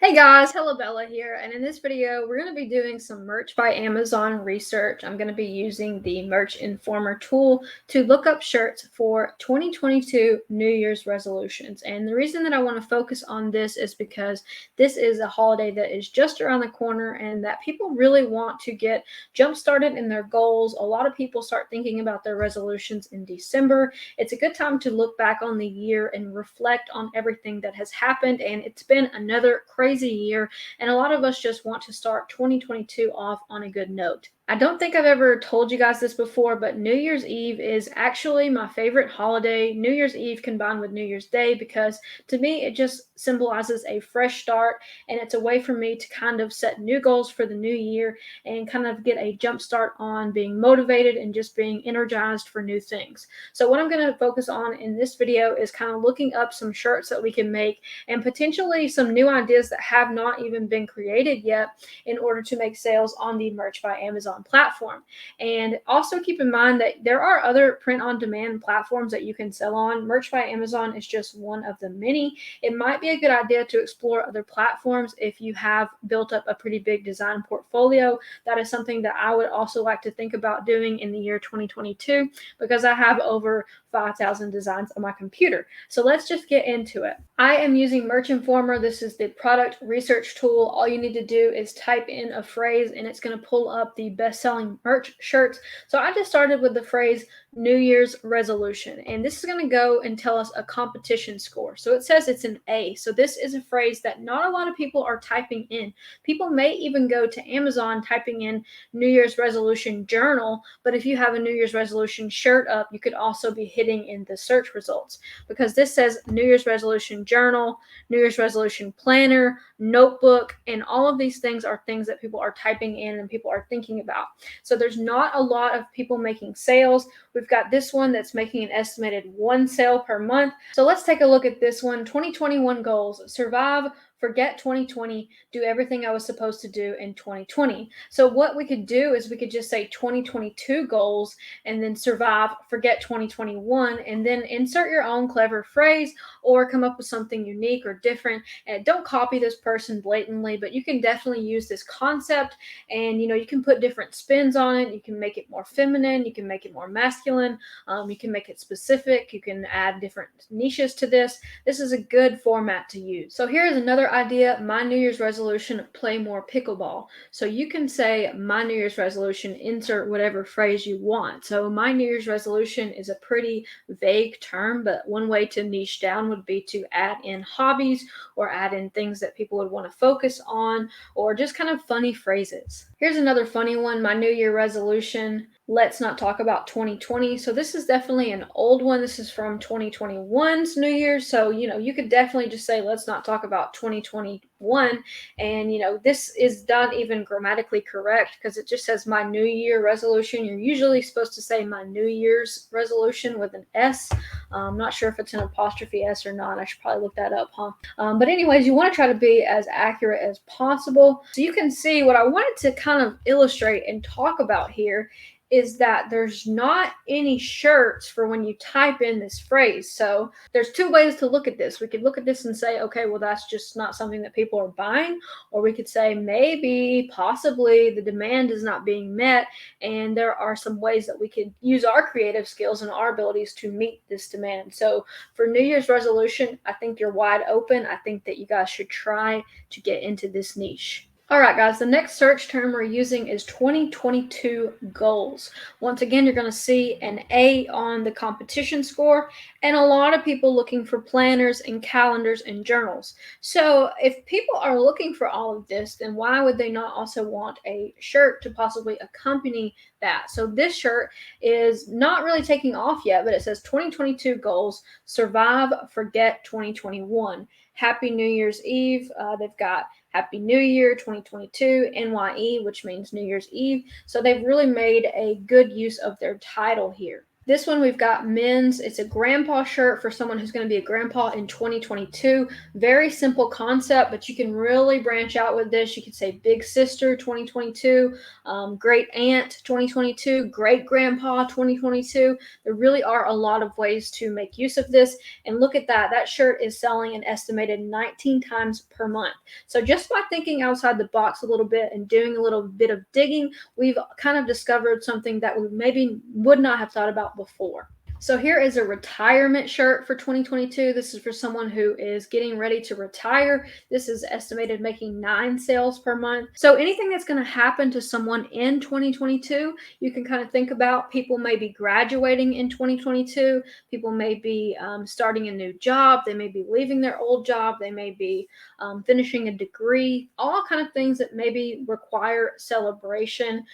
Hey guys, HELLABELLA here, and in this video we're going to be doing some Merch by Amazon research. I'm going to be using the Merch Informer tool to look up shirts for 2022 New Year's resolutions. And the reason that I want to focus on this is because this is a holiday that is just around the corner and that people really want to get jump started in their goals. A lot of people start thinking about their resolutions in December. It's a good time to look back on the year and reflect on everything that has happened, and it's been another crazy year, and a lot of us just want to start 2022 off on a good note. I don't think I've ever told you guys this before, but New Year's Eve is actually my favorite holiday. New Year's Eve combined with New Year's Day, because to me it just symbolizes a fresh start, and it's a way for me to kind of set new goals for the new year and kind of get a jump start on being motivated and just being energized for new things. So what I'm going to focus on in this video is kind of looking up some shirts that we can make and potentially some new ideas that have not even been created yet in order to make sales on the Merch by Amazon platform. And also keep in mind that there are other print-on-demand platforms that you can sell on. Merch by Amazon is just one of the many. It might be a good idea to explore other platforms if you have built up a pretty big design portfolio. That is something that I would also like to think about doing in the year 2022, because I have over 5,000 designs on my computer. So let's just get into it. I am using Merch Informer. This is the product research tool. All you need to do is type in a phrase and it's going to pull up the best-selling merch shirts. So I just started with the phrase New Year's resolution, and this is going to go and tell us a competition score. So it says it's an A. So this is a phrase that not a lot of people are typing in. People may even go to Amazon typing in New Year's resolution journal, but if you have a New Year's resolution shirt up, you could also be hitting in the search results, because this says New Year's resolution journal, New Year's resolution planner, notebook, and all of these things are things that people are typing in and people are thinking about. So there's not a lot of people making sales. We've got this one that's making an estimated 1 sale per month. So let's take a look at this one. 2021 goals: survive, forget 2020, do everything I was supposed to do in 2020. So what we could do is we could just say 2022 goals and then survive, forget 2021, and then insert your own clever phrase or come up with something unique or different. And don't copy this person blatantly, but you can definitely use this concept, and you can put different spins on it. You can make it more feminine, you can make it more masculine, you can make it specific, you can add different niches to this. This is a good format to use. So here's another idea: my New Year's resolution, play more pickleball. So you can say my New Year's resolution, insert whatever phrase you want. So my New Year's resolution is a pretty vague term, but one way to niche down would be to add in hobbies or add in things that people would want to focus on, or just kind of funny phrases. Here's another funny one: my New Year resolution, let's not talk about 2020. So this is definitely an old one. This is from 2021's New Year's. So, you could definitely just say, let's not talk about 2021. And, this is not even grammatically correct, because it just says my New Year resolution. You're usually supposed to say my New Year's resolution with an S. I'm not sure if it's an apostrophe S or not. I should probably look that up, huh? But anyways, you want to try to be as accurate as possible. So you can see what I wanted to kind of illustrate and talk about here is that there's not any shirts for when you type in this phrase. So there's two ways to look at this. We could look at this and say, okay, well, that's just not something that people are buying. Or we could say maybe, possibly, the demand is not being met, and there are some ways that we could use our creative skills and our abilities to meet this demand. So for New Year's resolution, I think you're wide open. I think that you guys should try to get into this niche. All right, guys, the next search term we're using is 2022 goals. Once again, you're going to see an A on the competition score, and a lot of people looking for planners and calendars and journals. So if people are looking for all of this, then why would they not also want a shirt to possibly accompany that? So this shirt is not really taking off yet, but it says 2022 goals, survive, forget 2021. Happy New Year's Eve. They've got Happy New Year 2022, NYE, which means New Year's Eve. So they've really made a good use of their title here. This one we've got men's. It's a grandpa shirt for someone who's going to be a grandpa in 2022. Very simple concept, but you can really branch out with this. You could say big sister 2022, great aunt 2022, great grandpa 2022. There really are a lot of ways to make use of this. And look at that. That shirt is selling an estimated 19 times per month. So just by thinking outside the box a little bit and doing a little bit of digging, we've kind of discovered something that we maybe would not have thought about before. So here is a retirement shirt for 2022. This is for someone who is getting ready to retire. This is estimated making 9 sales per month. So anything that's going to happen to someone in 2022, you can kind of think about. People may be graduating in 2022. People may be starting a new job. They may be leaving their old job. They may be finishing a degree. All kind of things that maybe require celebration.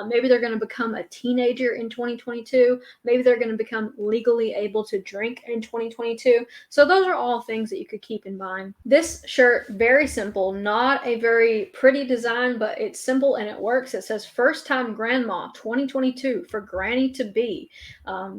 Maybe they're going to become a teenager in 2022. Maybe they're going to become legally able to drink in 2022. So those are all things that you could keep in mind. This shirt, very simple, not a very pretty design, but it's simple and it works. It says first time grandma 2022 for granny to be.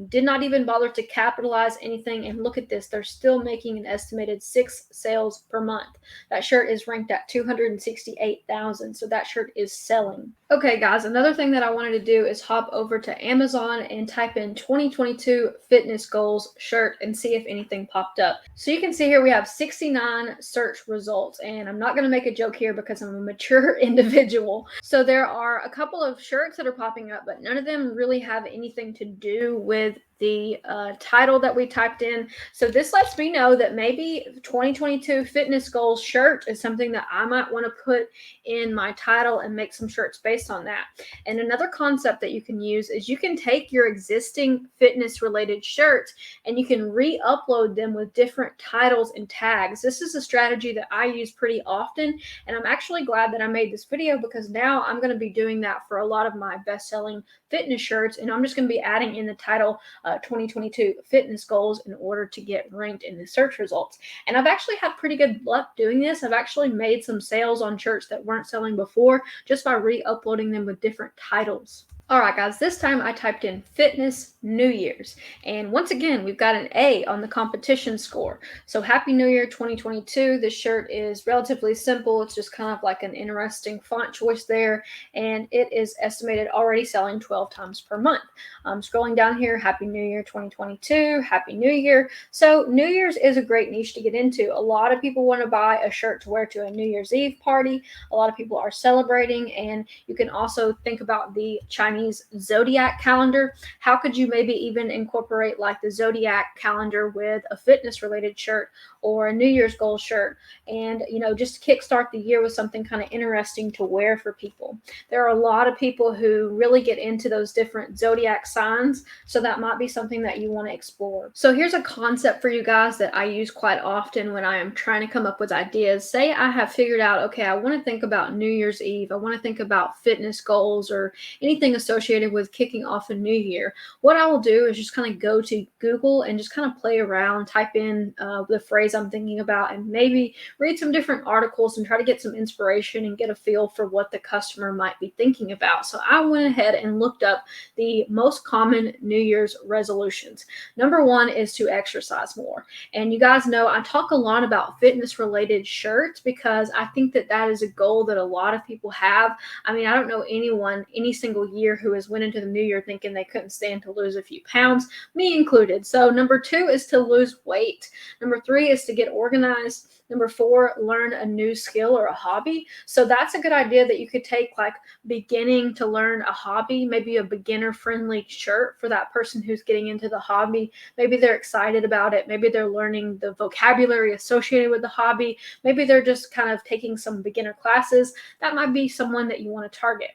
Did not even bother to capitalize anything. And look at this, they're still making an estimated 6 sales per month. That shirt is ranked at 268,000. So that shirt is selling. Okay, guys, another thing that I wanted to do is hop over to Amazon and type in 2022 fitness goals shirt and see if anything popped up. So you can see here we have 69 search results, and I'm not going to make a joke here because I'm a mature individual. So there are a couple of shirts that are popping up, but none of them really have anything to do with the title that we typed in. So this lets me know that maybe 2022 fitness goals shirt is something that I might want to put in my title and make some shirts based on that. And another concept that you can use is you can take your existing fitness related shirts and you can re-upload them with different titles and tags. This is a strategy that I use pretty often, and I'm actually glad that I made this video because now I'm going to be doing that for a lot of my best-selling fitness shirts, and I'm just going to be adding in the title 2022 fitness goals in order to get ranked in the search results. And I've actually had pretty good luck doing this. I've actually made some sales on shirts that weren't selling before just by re-uploading them with different titles. All right, guys, this time I typed in fitness New Year's. And once again, we've got an A on the competition score. So Happy New Year 2022. This shirt is relatively simple. It's just kind of like an interesting font choice there. And it is estimated already selling 12 times per month. Scrolling down here, Happy New Year 2022, Happy New Year. So New Year's is a great niche to get into. A lot of people want to buy a shirt to wear to a New Year's Eve party. A lot of people are celebrating, and you can also think about the Chinese zodiac calendar. How could you maybe even incorporate like the zodiac calendar with a fitness related shirt or a New Year's goal shirt, and just kickstart the year with something kind of interesting to wear for people. There are a lot of people who really get into those different zodiac signs, so that might be something that you want to explore. So here's a concept for you guys that I use quite often when I am trying to come up with ideas. Say I have figured out, okay, I want to think about New Year's Eve, I want to think about fitness goals or anything associated with kicking off a new year. What I will do is just kind of go to Google and just kind of play around, type in the phrase I'm thinking about, and maybe read some different articles and try to get some inspiration and get a feel for what the customer might be thinking about. So I went ahead and looked up the most common New Year's resolutions. Number one is to exercise more. And you guys know I talk a lot about fitness related shirts because I think that that is a goal that a lot of people have. I mean, I don't know anyone any single year who has went into the new year thinking they couldn't stand to lose a few pounds, me included. So number two is to lose weight. Number three is to get organized. Number four, learn a new skill or a hobby. So that's a good idea that you could take like beginning to learn a hobby, maybe a beginner friendly shirt for that person who's getting into the hobby. Maybe they're excited about it. Maybe they're learning the vocabulary associated with the hobby. Maybe they're just kind of taking some beginner classes. That might be someone that you want to target.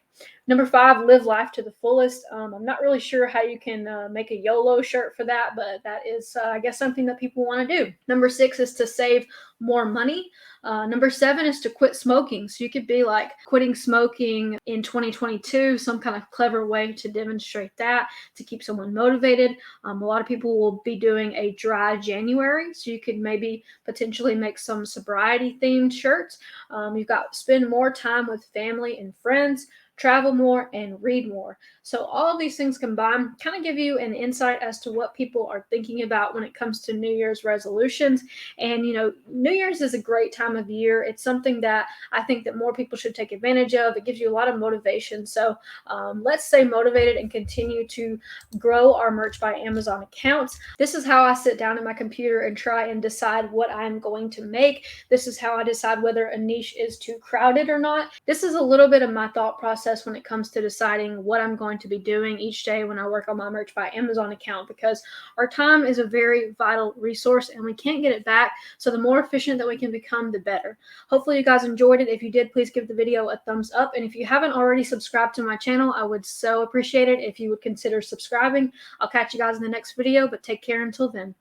Number five, live life to the fullest. I'm not really sure how you can make a YOLO shirt for that, but that is, I guess, something that people want to do. Number six is to save more money. Number seven is to quit smoking. So you could be like quitting smoking in 2022, some kind of clever way to demonstrate that, to keep someone motivated. A lot of people will be doing a dry January. So you could maybe potentially make some sobriety themed shirts. You've got spend more time with family and friends. travel more, and read more. So all of these things combined kind of give you an insight as to what people are thinking about when it comes to New Year's resolutions. And New Year's is a great time of year. It's something that I think that more people should take advantage of. It gives you a lot of motivation. So let's stay motivated and continue to grow our Merch by Amazon accounts. This is how I sit down at my computer and try and decide what I'm going to make. This is how I decide whether a niche is too crowded or not. This is a little bit of my thought process when it comes to deciding what I'm going to be doing each day when I work on my Merch by Amazon account, because our time is a very vital resource and we can't get it back. So the more efficient that we can become, the better. Hopefully you guys enjoyed it. If you did, please give the video a thumbs up. And if you haven't already subscribed to my channel, I would so appreciate it if you would consider subscribing. I'll catch you guys in the next video, but take care until then.